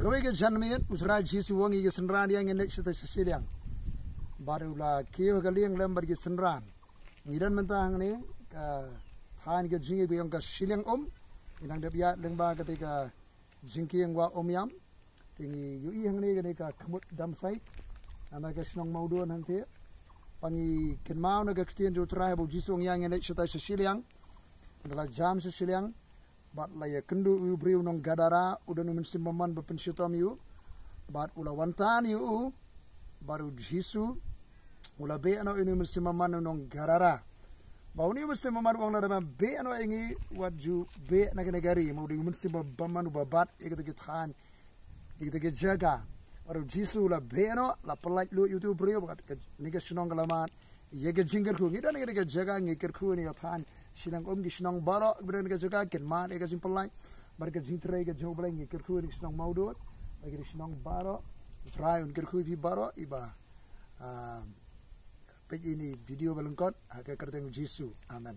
Kawai ke janmiat usra jisu wangi ke senran yang ngenek seta shiliang. Barulah kio kaliang lembar ke senran. Ngidan mentang ni than ke jingi ke yang ke shiliang inang dia lengba ketika jingki yang wa yam tingi yui hang ni ketika kemut dam site anak ke senong mauduan nanti pangi kenmau na ke kestian jo trai bu jisu yang ngenek seta shiliang adalah jam shiliang bat laya kendu u briu nong gadara udah numen simbaman bepensiutam yu bat ula wantan yu baru jisu ula be ano ini simbaman nong gadara bau ni simbaman wong nada be ano ingi waju be negari mau di simbaman babat ikut kithan ikut jaga baru jisu ula be ano la pelaj lu youtube briu bat ni ke sinong galamat ye ke jingker ku ngidan ke jaga ngikir ku ni than shiliang di sinong baro kemudian ke jaga ken mat ke simpelai bar ke jingtre ke jobleng ngikir ku ni sinong maudut bagi di sinong baro try ngikir ku bi baro iba page ini video balengkot ke kerteng jisu amen.